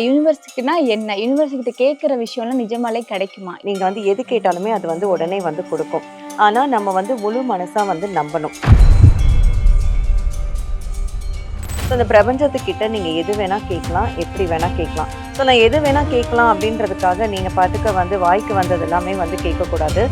யூனிவர்சிட்டினா என்ன? யூனிவர்சிட்டி கேட்கிற விஷயம்லாம் நிஜமாலே கிடைக்குமா? நீங்க வந்து எது கேட்டாலுமே அது வந்து உடனே வந்து குடுக்கும். ஆனா நம்ம வந்து முழு மனசா வந்து நம்பணும். ஸோ இந்த பிரபஞ்சத்துக்கிட்ட நீங்க எது வேணா கேட்கலாம், எப்படி வேணா கேட்கலாம். ஸோ நான் எது வேணா கேட்கலாம் அப்படின்றதுக்காக நீங்க பாட்டுக்கு வந்து வாய்க்கு வந்தது எல்லாமே வந்து கேட்கக்கூடாது.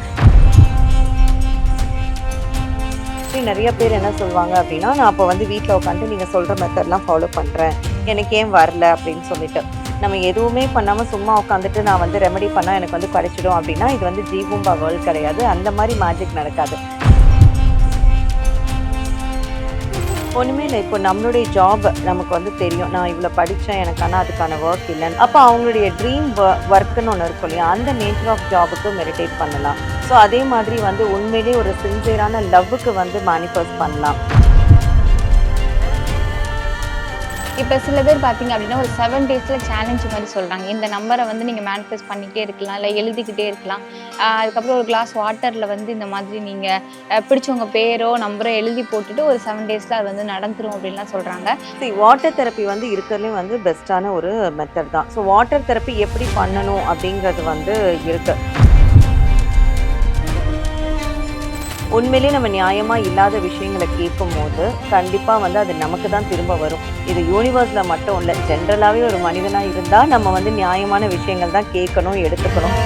நெறைய பேர் என்ன சொல்வாங்க அப்படின்னா, நான் அப்போ வந்து வீட்ல உட்காந்து நீங்க சொல்ற மெத்தட்லாம் ஃபாலோ பண்றேன். எனக்கு ஏன் வரல அப்படின்னு சொல்லிட்டு. நம்ம எதுவுமே பண்ணாம சும்மா உட்காந்துட்டு நான் வந்து ரெமெடி பண்ணா எனக்கு வந்து கிடைச்சிடும் அப்படின்னா, இது வந்து ஜீபூம்பா வேர்ல்ட் கிடையாது. அந்த மாரி மேஜிக் நடக்காது. ஒண்ணுமே இல்ல. இப்போ நம்மளுடைய ஜாப் நமக்கு வந்து தெரியும். நான் இவ்வளோ படிச்சேன். எனக்கு ஆனா அதுக்கான வொர்க் இல்லன்னு. அப்ப அவங்களுடைய ட்ரீம் வொர்க்ன்னு ஒண்ணு இருக்கும் இல்லையா? அந்த நேச்சர் ஆஃப் ஜாபுக்கு மெடிடேட் பண்ணலாம். ஸோ அதே மாதிரி வந்து உண்மையிலேயே ஒரு சின்சியரான லவ்வுக்கு வந்து மேனிஃபெஸ்ட் பண்ணலாம். இப்ப சில பேர் பார்த்தீங்க அப்படின்னா, ஒரு 7 டேஸ்ல சேலஞ்ச் மாரி சொல்றாங்க. இந்த நம்பர வந்து நீங்க மேனிஃபெஸ்ட் பண்ணிட்டே இருக்கலாம். இல்ல எழுதிக்கிட்டே இருக்கலாம். அதுக்கப்புறம் ஒரு கிளாஸ் வாட்டர்ல வந்து இந்த மாதிரி நீங்க பிடிச்சவங்க பேரோ, நம்பரோ எழுதி போட்டுட்டு ஒரு 7 டேஸ்ல அது வந்து நடந்துரும் அப்படின்லாம் சொல்றாங்க. வாட்டர் தெரப்பி வந்து இருக்கிறதுலயும் வந்து பெஸ்ட்டான ஒரு மெத்தட் தான். ஸோ வாட்டர் தெரப்பி எப்படி பண்ணணும் அப்படிங்கிறது வந்து இருக்கு. உண்மையிலேயே நம்ம நியாயமா இல்லாத விஷயங்கள கேட்கும்போது, கண்டிப்பா வந்து அது நமக்கு தான் திரும்ப வரும். இது யூனிவர்ஸ்ல மட்டும் இல்ல. ஜெனரலாவே ஒரு மனிதனா இருந்தா நம்ம வந்து நியாயமான விஷயங்கள் தான் கேட்கணும், எடுத்துக்கணும்.